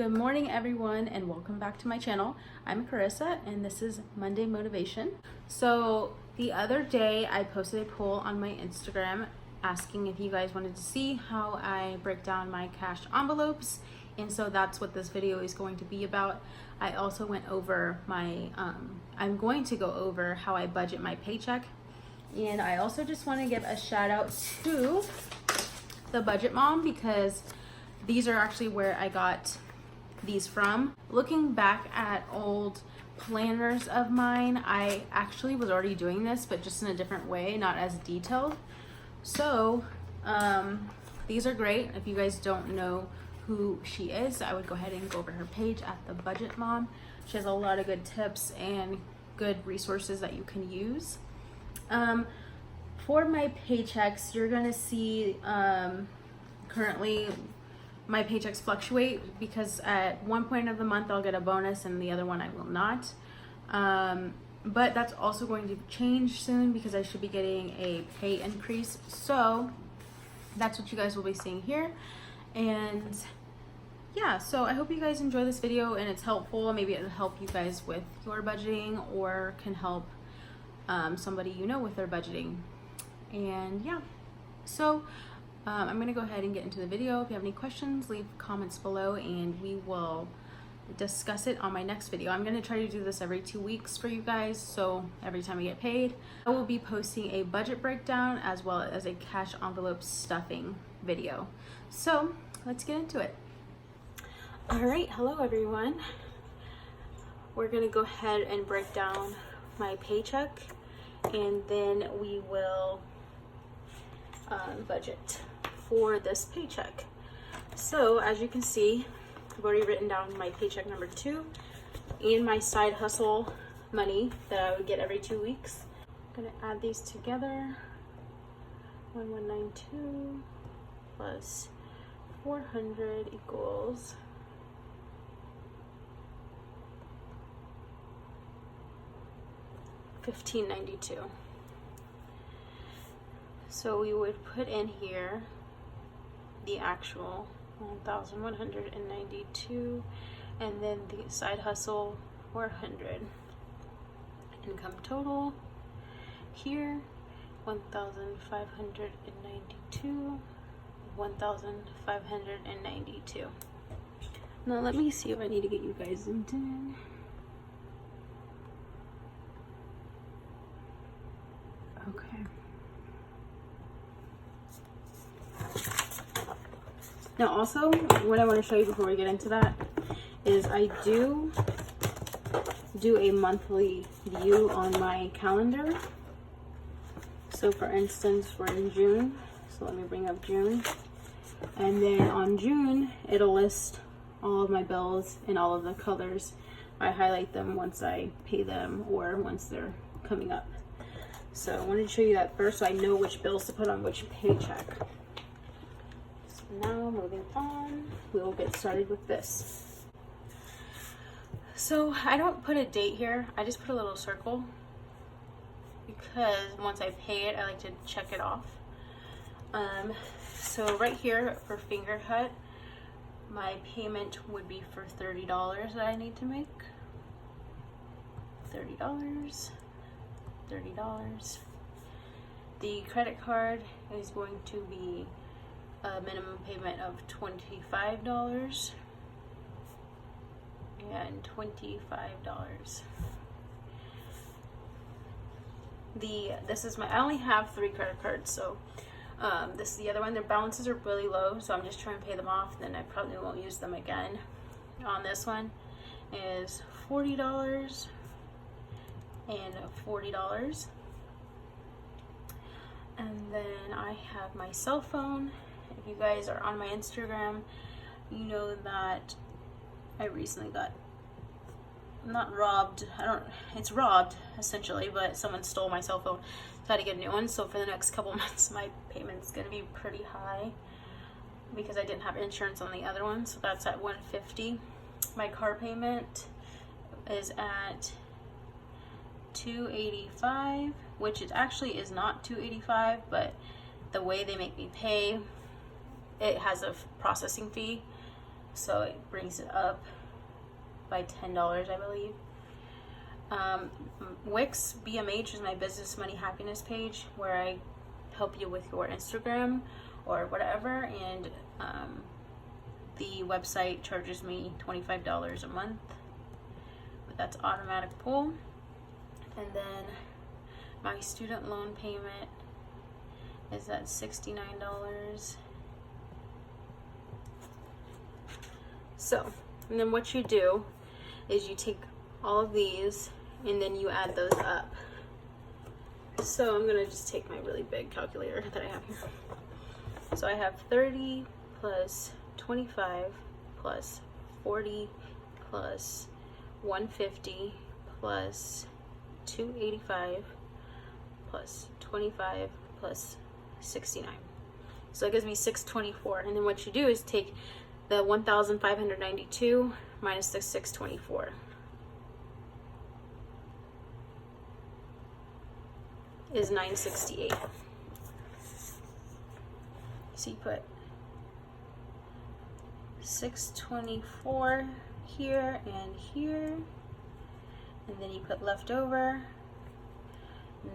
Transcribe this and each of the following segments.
Good morning everyone and welcome back to my channel. I'm Carissa and this is Monday Motivation. So the other day I posted a poll on my Instagram asking if you guys wanted to see how I break down my cash envelopes, and so that's what this video is going to be about. I also went over my, I'm going to go over how I budget my paycheck, and I also just want to give a shout out to the Budget Mom because these are actually where I got these from. Looking back at old planners of mine, I actually was already doing this, but just in a different way, not as detailed. So these are great. If you guys don't know who she is, I would go ahead and go over her page at the Budget Mom. She has a lot of good tips and good resources that you can use. For my paychecks, you're gonna see currently my paychecks fluctuate because at one point of the month I'll get a bonus and the other one I will not. But that's also going to change soon because I should be getting a pay increase. So that's what you guys will be seeing here. And yeah, so I hope you guys enjoy this video and it's helpful. Maybe it'll help you guys with your budgeting or can help somebody you know with their budgeting. And yeah, so I'm gonna go ahead and get into the video. If you have any questions, leave comments below and we will discuss it on my next video. I'm gonna try to do this every 2 weeks for you guys, so every time I get paid, I will be posting a budget breakdown as well as a cash envelope stuffing video. So let's get into it. All right, hello everyone. We're gonna go ahead and break down my paycheck and then we will budget for this paycheck. So as you can see, I've already written down my paycheck number 2 and my side hustle money that I would get every 2 weeks. I'm gonna add these together. 1192 plus 400 equals $15.92. So we would put in here the actual 1,192 and then the side hustle 400. Income total here 1,592, 1,592. Now let me see if I need to get you guys zoomed in. Okay. Now also, what I want to show you before we get into that is I do a monthly view on my calendar. So for instance, we're in June, so let me bring up June. And then on June, it'll list all of my bills in all of the colors. I highlight them once I pay them or once they're coming up. So I wanted to show you that first so I know which bills to put on which paycheck. Now moving on, we will get started with this. So I don't put a date here, I just put a little circle because once I pay it, I like to check it off. So right here for finger cut, my payment would be for $30 that I need to make. $30. The credit card is going to be a minimum payment of $25 and $25. This is I only have 3 credit cards, so this is the other one. Their balances are really low, so I'm just trying to pay them off, then I probably won't use them again. On this one is $40 and $40. And then I have my cell phone. If you guys are on my Instagram, you know that I recently got, not robbed, it's robbed essentially, but someone stole my cell phone, so I had to get a new one. So for the next couple months, my payment's gonna be pretty high because I didn't have insurance on the other one, so that's at $150. My car payment is at $285, which it actually is not $285, but the way they make me pay, it has a processing fee, so it brings it up by $10, I believe. Wix BMH is my business money happiness page where I help you with your Instagram or whatever, and the website charges me $25 a month, but that's automatic pull. And then my student loan payment is at $69. So, and then what you do is you take all of these and then you add those up. So I'm gonna just take my really big calculator that I have here. So I have 30 plus 25 plus 40 plus 150 plus 285 plus 25 plus 69. So it gives me 624. And then what you do is take the 1,592 minus the 624. Is 968. So you put 624 here and here, and then you put leftover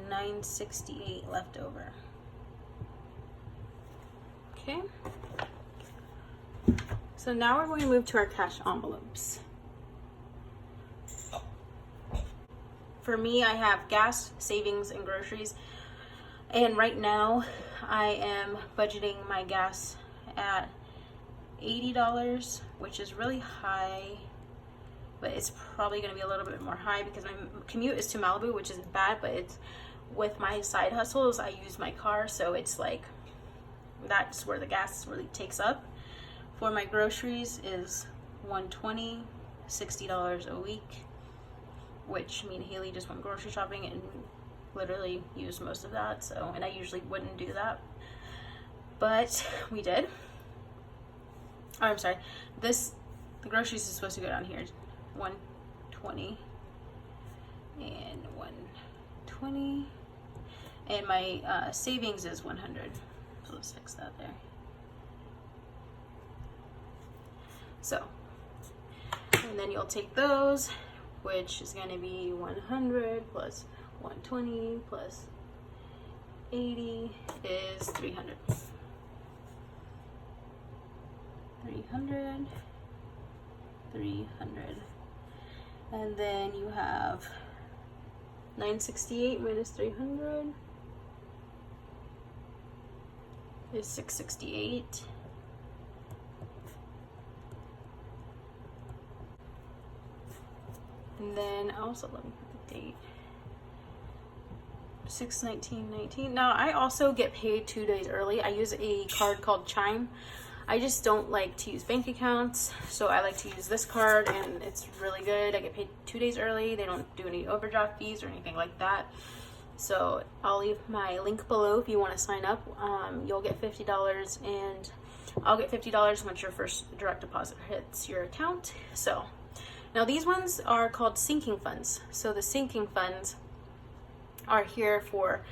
968 leftover. Okay. So now we're going to move to our cash envelopes. For me, I have gas, savings, and groceries. And right now, I am budgeting my gas at $80, which is really high, but it's probably going to be a little bit more high because my commute is to Malibu, which isn't bad, but it's with my side hustles, I use my car, so it's like, that's where the gas really takes up. For my groceries is $120, $60 a week, which me and Haley just went grocery shopping and literally used most of that. So, and I usually wouldn't do that, but we did. Oh, I'm sorry. The groceries is supposed to go down here. 120 and 120, and my savings is 100. So let's fix that there. So, and then you'll take those, which is going to be 100 plus 120 plus 80 is 300. 300, 300. And then you have 968 minus 300 is 668. And then also, let me put the date. 6/19/19. Now I also get paid 2 days early. I use a card called CHIME. I just don't like to use bank accounts, so I like to use this card, and it's really good. I get paid 2 days early. They don't do any overdraft fees or anything like that. So I'll leave my link below if you want to sign up. You'll get $50, and I'll get $50 once your first direct deposit hits your account. So now these ones are called sinking funds. So the sinking funds are here for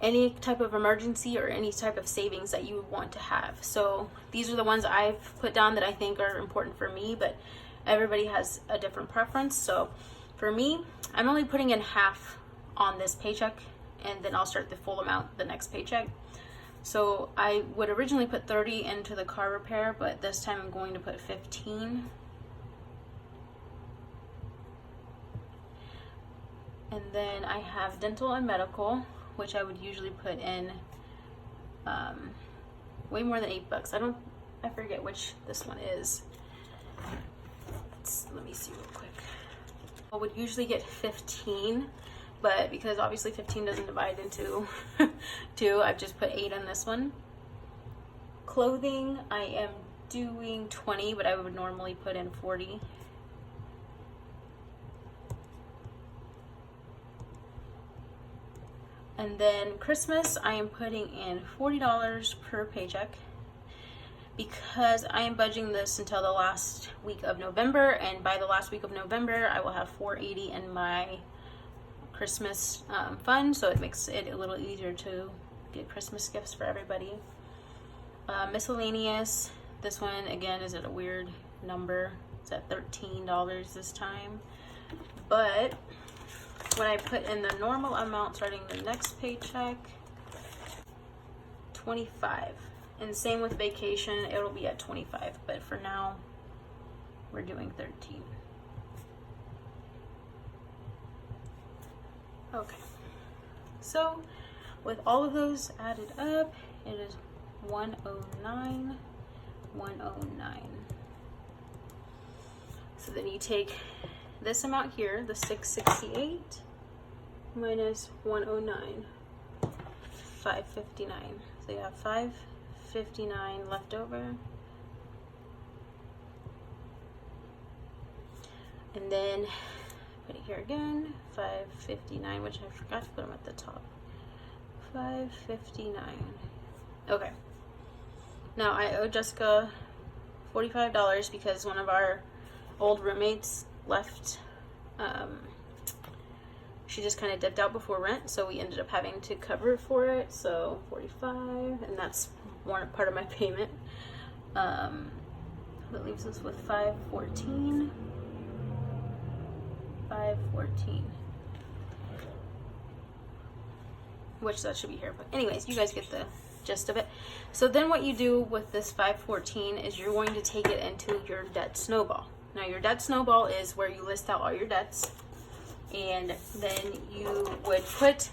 any type of emergency or any type of savings that you want to have. So these are the ones I've put down that I think are important for me, but everybody has a different preference. So for me, I'm only putting in half on this paycheck, and then I'll start the full amount the next paycheck. So I would originally put 30 into the car repair, but this time I'm going to put 15. And then I have dental and medical, which I would usually put in way more than $8. I forget which this one is. Let me see real quick. I would usually get 15, but because obviously 15 doesn't divide into 2, I've just put 8 in this one. Clothing, I am doing 20, but I would normally put in 40. And then Christmas, I am putting in $40 per paycheck because I am budgeting this until the last week of November, and by the last week of November, I will have $480 in my Christmas fund, so it makes it a little easier to get Christmas gifts for everybody. Miscellaneous, this one again is at a weird number. It's at $13 this time. But when I put in the normal amount starting the next paycheck, 25. And same with vacation, it'll be at 25. But for now, we're doing 13. Okay. So with all of those added up, it is 109, 109. So then you take this amount here, the 668, minus 109, 559. So you have 559 left over. And then put it here again, 559, which I forgot to put them at the top. 559. Okay. Now I owe Jessica $45 because one of our old roommates left. She just kind of dipped out before rent, so we ended up having to cover for it. So 45, and that's one part of my payment. That leaves us with 514. 514. Which that should be here, but anyways, you guys get the gist of it. So then what you do with this 514 is you're going to take it into your debt snowball. Now your debt snowball is where you list out all your debts, and then you would put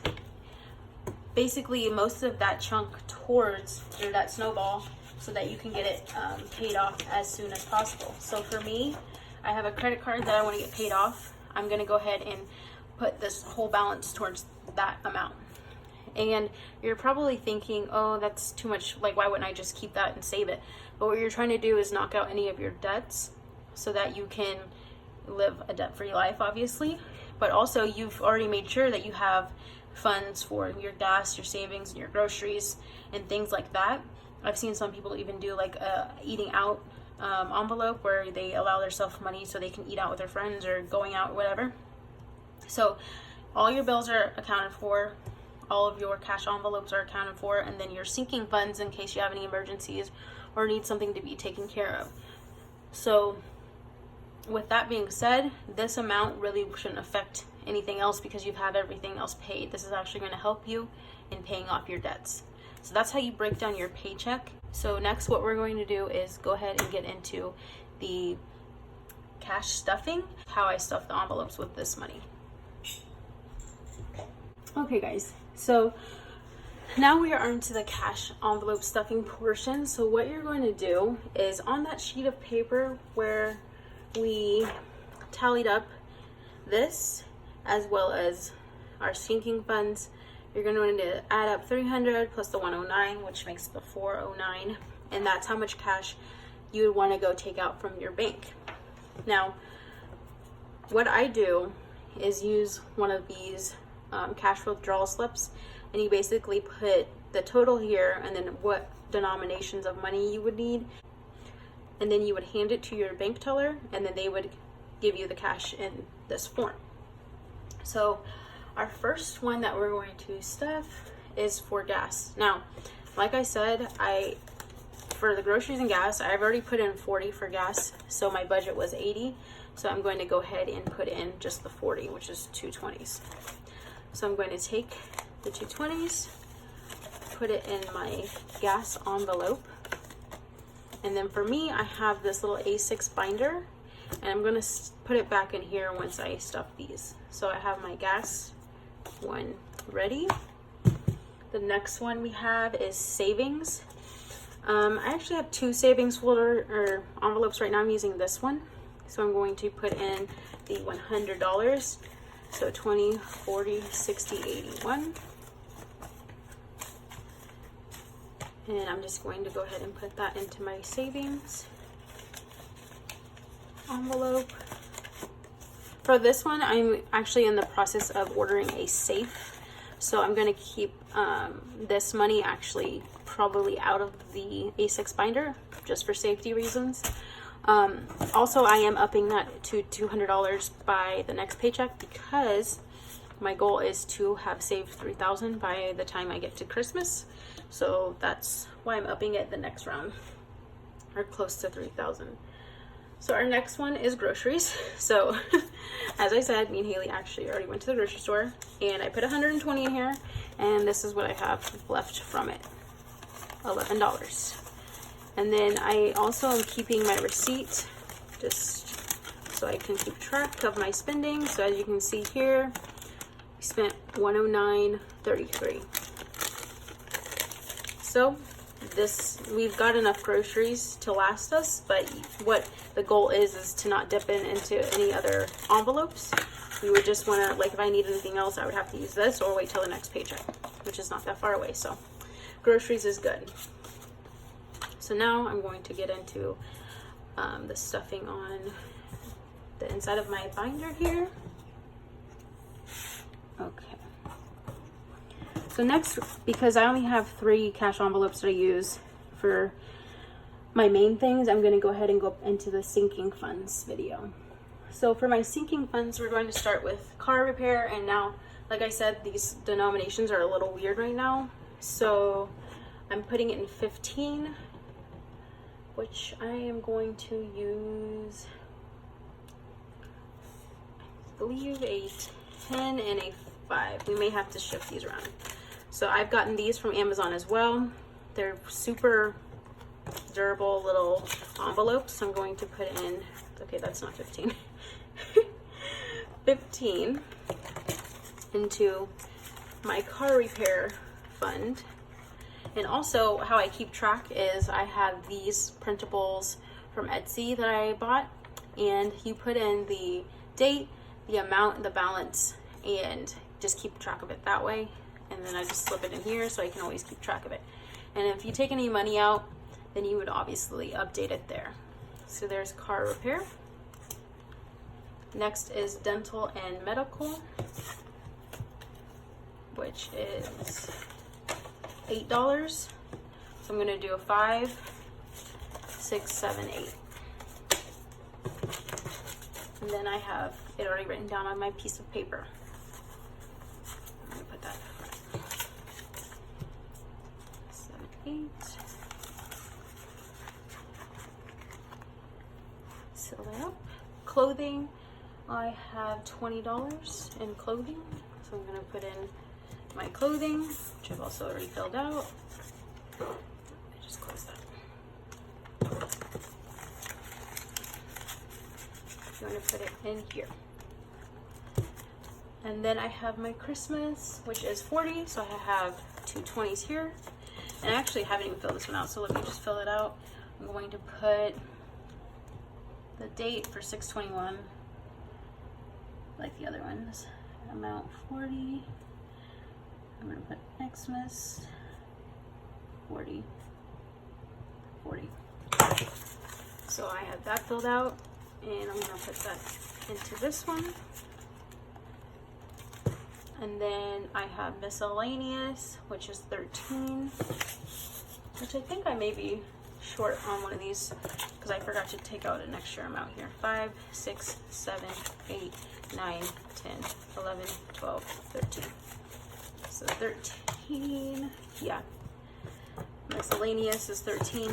basically most of that chunk towards your debt snowball so that you can get it paid off as soon as possible. So for me, I have a credit card that I want to get paid off. I'm going to go ahead and put this whole balance towards that amount. And you're probably thinking, oh, that's too much. Like, why wouldn't I just keep that and save it? But what you're trying to do is knock out any of your debts so that you can live a debt-free life, obviously. But also, you've already made sure that you have funds for your gas, your savings, and your groceries, and things like that. I've seen some people even do like a eating out envelope where they allow themselves money so they can eat out with their friends or going out, whatever. So all your bills are accounted for. All of your cash envelopes are accounted for, and then your sinking funds in case you have any emergencies or need something to be taken care of. So with that being said, this amount really shouldn't affect anything else because you have everything else paid. This is actually going to help you in paying off your debts. So that's how you break down your paycheck. So next, what we're going to do is go ahead and get into the cash stuffing, how I stuff the envelopes with this money. Okay guys, so now we are into the cash envelope stuffing portion. So what you're going to do is on that sheet of paper where we tallied up this as well as our sinking funds, you're going to want to add up 300 plus the 109, which makes the 409, and that's how much cash you would want to go take out from your bank. Now, what I do is use one of these cash withdrawal slips, and you basically put the total here and then what denominations of money you would need, and then you would hand it to your bank teller, and then they would give you the cash in this form. So our first one that we're going to stuff is for gas. Now, like I said, for the groceries and gas, I've already put in 40 for gas, so my budget was 80. So I'm going to go ahead and put in just the 40, which is 220s. So I'm going to take the 220s, put it in my gas envelope, and then for me, I have this little A6 binder, and I'm going to put it back in here once I stuff these. So I have my gas one ready. The next one we have is savings. I actually have two savings folder or envelopes right now. I'm using this one, so I'm going to put in the $100. So 20, 40, 60, 81. And I'm just going to go ahead and put that into my savings envelope. For this one, I'm actually in the process of ordering a safe. So I'm going to keep this money actually probably out of the A6 binder just for safety reasons. Also, I am upping that to $200 by the next paycheck because my goal is to have saved $3,000 by the time I get to Christmas. So that's why I'm upping it the next round, or close to $3,000. So our next one is groceries. So as I said, me and Haley actually already went to the grocery store, and I put 120 in here, and this is what I have left from it, $11. And then I also am keeping my receipt just so I can keep track of my spending. So as you can see here, we spent $109.33. So we've got enough groceries to last us, but what the goal is to not dip into any other envelopes. We would just want to, like, if I need anything else, I would have to use this or wait till the next paycheck, which is not that far away. So groceries is good. So now I'm going to get into the stuffing on the inside of my binder here. Okay. So next, because I only have 3 cash envelopes that I use for my main things, I'm going to go ahead and go into the sinking funds video. So for my sinking funds, we're going to start with car repair. And now, like I said, these denominations are a little weird right now. So I'm putting it in 15, which I am going to use, I believe, a 10 and a 5. We may have to shift these around. So I've gotten these from Amazon as well. They're super durable little envelopes. So I'm going to put in, okay, that's not 15. 15 into my car repair fund. And also how I keep track is I have these printables from Etsy that I bought, and you put in the date, the amount, the balance, and just keep track of it that way. And then I just slip it in here so I can always keep track of it. And if you take any money out, then you would obviously update it there. So there's car repair. Next is dental and medical, which is $8. So I'm going to do a 5, 6, 7, 8. And then I have it already written down on my piece of paper. I'm going to put that 7, 8. Seal that up. Clothing, I have $20 in clothing. So I'm going to put in my clothing, which I've also already filled out. I just close that. I'm going to put it in here. And then I have my Christmas, which is 40. So I have 2 20s here. And I actually haven't even filled this one out, so let me just fill it out. I'm going to put the date for 6/21, like the other ones. Amount 40. I'm going to put Xmas 40. So I have that filled out, and I'm going to put that into this one. And then I have miscellaneous, which is 13, which I think I may be short on one of these because I forgot to take out an extra amount here. 5, 6, 7, 8, 9, 10, 11, 12, 13. So 13, yeah. Miscellaneous is 13.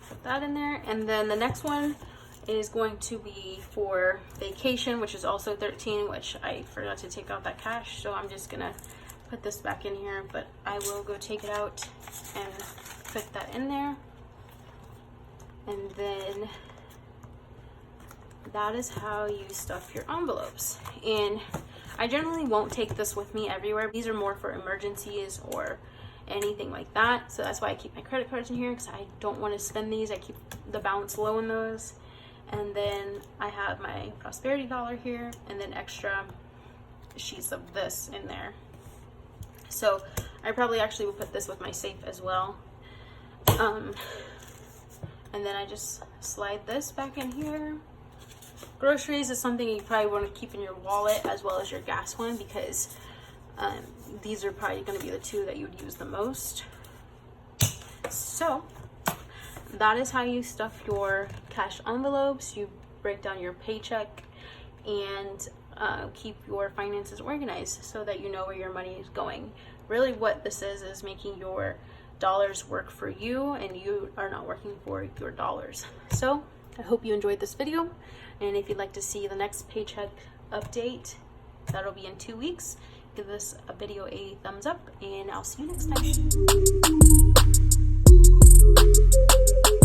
Put that in there. And then the next one is going to be for vacation, which is also 13, which I forgot to take out that cash. So I'm just gonna put this back in here, but I will go take it out and put that in there. And then that is how you stuff your envelopes. And I generally won't take this with me everywhere. These are more for emergencies or anything like that. So that's why I keep my credit cards in here, because I don't want to spend these. I keep the balance low in those. And then I have my prosperity dollar here, and then extra sheets of this in there. So I probably actually will put this with my safe as well. And then I just slide this back in here. Groceries is something you probably want to keep in your wallet as well as your gas one, because these are probably going to be the 2 that you would use the most. So that is how you stuff your cash envelopes. You break down your paycheck and keep your finances organized so that you know where your money is going really what this is making your dollars work for you, and you are not working for your dollars. So I hope you enjoyed this video, and if you'd like to see the next paycheck update, that'll be in 2 weeks. Give this video a thumbs up, and I'll see you next time.